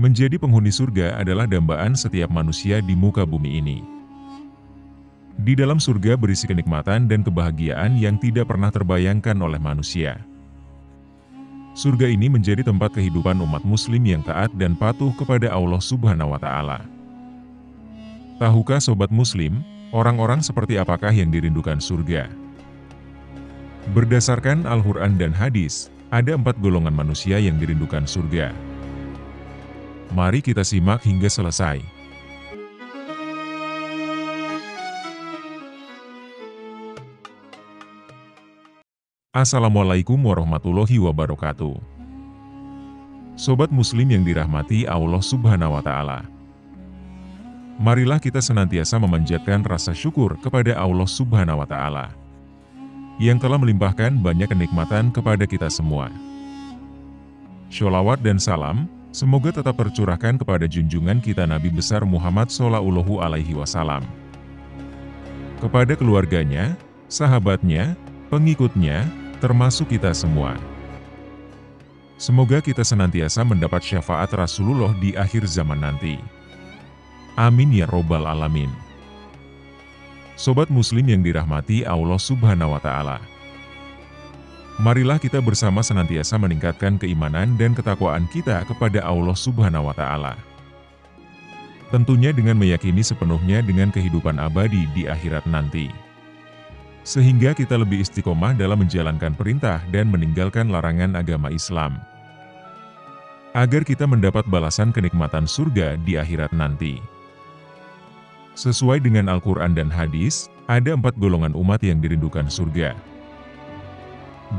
Menjadi penghuni surga adalah dambaan setiap manusia di muka bumi ini. Di dalam surga berisi kenikmatan dan kebahagiaan yang tidak pernah terbayangkan oleh manusia. Surga ini menjadi tempat kehidupan umat muslim yang taat dan patuh kepada Allah Subhanahu wa Ta'ala. Tahukah sobat muslim, orang-orang seperti apakah yang dirindukan surga? Berdasarkan Al-Quran dan hadis, ada 4 golongan manusia yang dirindukan surga. Mari kita simak hingga selesai. Assalamualaikum warahmatullahi wabarakatuh. Sobat muslim yang dirahmati Allah Subhanahu wa Ta'ala. Marilah kita senantiasa memanjatkan rasa syukur kepada Allah Subhanahu wa Ta'ala yang telah melimpahkan banyak kenikmatan kepada kita semua. Sholawat dan salam semoga tetap tercurahkan kepada junjungan kita Nabi besar Muhammad Shallallahu Alaihi Wasallam, kepada keluarganya, sahabatnya, pengikutnya, termasuk kita semua. Semoga kita senantiasa mendapat syafaat Rasulullah di akhir zaman nanti. Amin ya robbal alamin. Sobat muslim yang dirahmati Allah Subhanahu wa Ta'ala. Marilah kita bersama senantiasa meningkatkan keimanan dan ketakwaan kita kepada Allah Subhanahu wa Ta'ala. Tentunya dengan meyakini sepenuhnya dengan kehidupan abadi di akhirat nanti. Sehingga kita lebih istiqomah dalam menjalankan perintah dan meninggalkan larangan agama Islam. Agar kita mendapat balasan kenikmatan surga di akhirat nanti. Sesuai dengan Al-Quran dan hadis, ada 4 golongan umat yang dirindukan surga.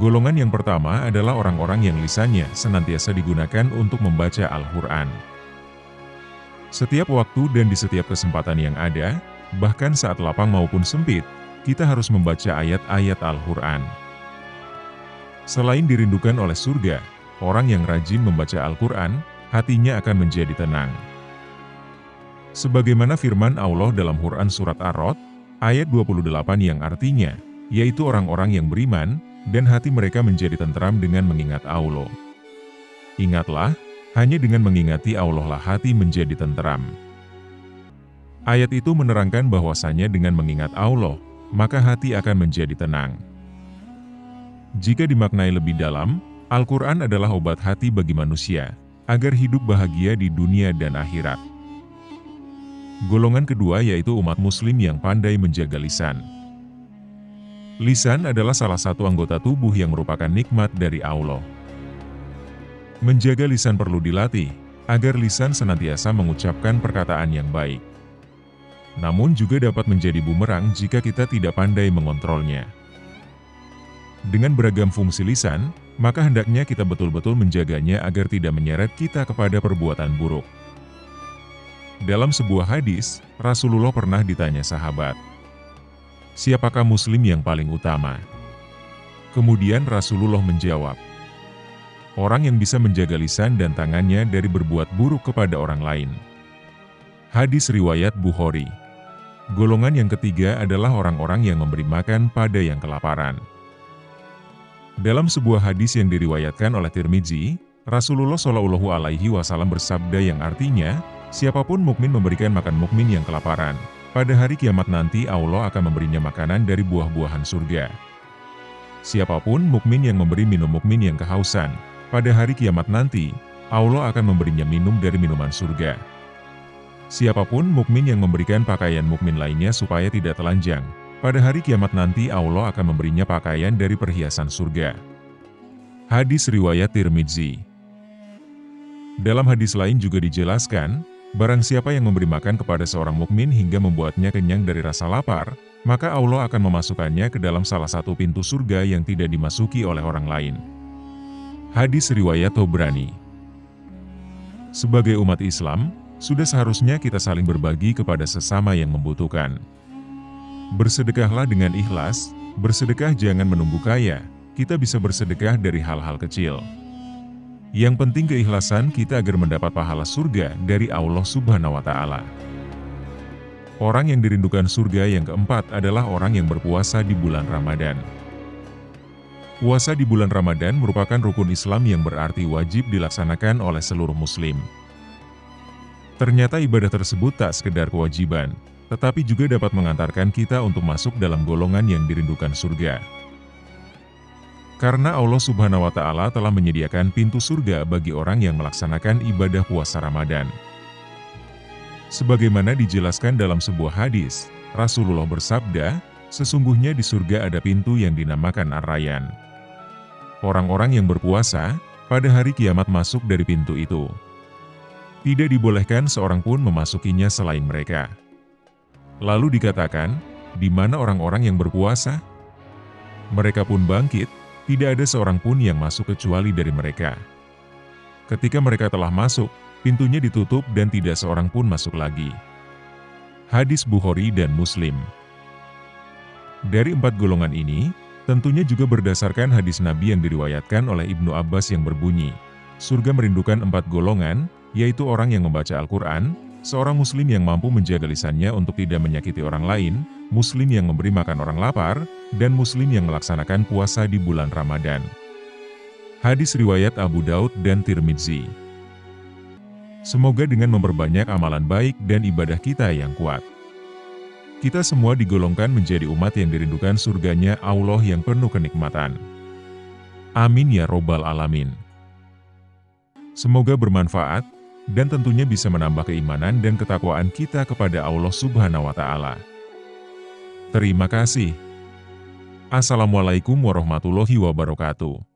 Golongan yang pertama adalah orang-orang yang lisannya senantiasa digunakan untuk membaca Al-Quran. Setiap waktu dan di setiap kesempatan yang ada, bahkan saat lapang maupun sempit, kita harus membaca ayat-ayat Al-Quran. Selain dirindukan oleh surga, orang yang rajin membaca Al-Quran, hatinya akan menjadi tenang. Sebagaimana firman Allah dalam Quran Surat Ar-Rod, ayat 28 yang artinya, yaitu orang-orang yang beriman, dan hati mereka menjadi tentram dengan mengingat Allah. Ingatlah, hanya dengan mengingati Allah lah hati menjadi tentram. Ayat itu menerangkan bahwasanya dengan mengingat Allah, maka hati akan menjadi tenang. Jika dimaknai lebih dalam, Al-Quran adalah obat hati bagi manusia, agar hidup bahagia di dunia dan akhirat. Golongan kedua yaitu umat muslim yang pandai menjaga lisan. Lisan adalah salah satu anggota tubuh yang merupakan nikmat dari Allah. Menjaga lisan perlu dilatih, agar lisan senantiasa mengucapkan perkataan yang baik. Namun juga dapat menjadi bumerang jika kita tidak pandai mengontrolnya. Dengan beragam fungsi lisan, maka hendaknya kita betul-betul menjaganya agar tidak menyeret kita kepada perbuatan buruk. Dalam sebuah hadis, Rasulullah pernah ditanya sahabat, "Siapakah muslim yang paling utama?" Kemudian Rasulullah menjawab, "Orang yang bisa menjaga lisan dan tangannya dari berbuat buruk kepada orang lain." Hadis riwayat Bukhari. Golongan yang ketiga adalah orang-orang yang memberi makan pada yang kelaparan. Dalam sebuah hadis yang diriwayatkan oleh Tirmidzi, Rasulullah Shallallahu Alaihi Wasallam bersabda yang artinya, siapapun mukmin memberikan makan mukmin yang kelaparan, pada hari kiamat nanti Allah akan memberinya makanan dari buah-buahan surga. Siapapun mukmin yang memberi minum mukmin yang kehausan, pada hari kiamat nanti, Allah akan memberinya minum dari minuman surga. Siapapun mukmin yang memberikan pakaian mukmin lainnya supaya tidak telanjang, pada hari kiamat nanti Allah akan memberinya pakaian dari perhiasan surga. Hadis riwayat Tirmidzi. Dalam hadis lain juga dijelaskan, barang siapa yang memberi makan kepada seorang mukmin hingga membuatnya kenyang dari rasa lapar, maka Allah akan memasukkannya ke dalam salah satu pintu surga yang tidak dimasuki oleh orang lain. Hadis riwayat Tobrani. Sebagai umat Islam, sudah seharusnya kita saling berbagi kepada sesama yang membutuhkan. Bersedekahlah dengan ikhlas, bersedekah jangan menunggu kaya, kita bisa bersedekah dari hal-hal kecil. Yang penting keikhlasan kita agar mendapat pahala surga dari Allah Subhanahu wa Ta'ala. Orang yang dirindukan surga yang keempat adalah orang yang berpuasa di bulan Ramadan. Puasa di bulan Ramadan merupakan rukun Islam yang berarti wajib dilaksanakan oleh seluruh muslim. Ternyata ibadah tersebut tak sekedar kewajiban, tetapi juga dapat mengantarkan kita untuk masuk dalam golongan yang dirindukan surga. Karena Allah Subhanahu wa Ta'ala telah menyediakan pintu surga bagi orang yang melaksanakan ibadah puasa Ramadan. Sebagaimana dijelaskan dalam sebuah hadis, Rasulullah bersabda, sesungguhnya di surga ada pintu yang dinamakan Ar-Rayyan. Orang-orang yang berpuasa, pada hari kiamat masuk dari pintu itu. Tidak dibolehkan seorang pun memasukinya selain mereka. Lalu dikatakan, di mana orang-orang yang berpuasa? Mereka pun bangkit, tidak ada seorang pun yang masuk kecuali dari mereka. Ketika mereka telah masuk, pintunya ditutup dan tidak seorang pun masuk lagi. Hadis Bukhari dan Muslim. Dari 4 golongan ini, tentunya juga berdasarkan hadis Nabi yang diriwayatkan oleh Ibnu Abbas yang berbunyi, surga merindukan 4 golongan, yaitu orang yang membaca Al-Quran, seorang muslim yang mampu menjaga lisannya untuk tidak menyakiti orang lain, muslim yang memberi makan orang lapar, dan muslim yang melaksanakan puasa di bulan Ramadan. Hadis riwayat Abu Daud dan Tirmidzi. Semoga dengan memperbanyak amalan baik dan ibadah kita yang kuat, kita semua digolongkan menjadi umat yang dirindukan surganya Allah yang penuh kenikmatan. Amin ya robbal alamin. Semoga bermanfaat, dan tentunya bisa menambah keimanan dan ketakwaan kita kepada Allah Subhanahu wa Ta'ala. Terima kasih. Assalamualaikum warahmatullahi wabarakatuh.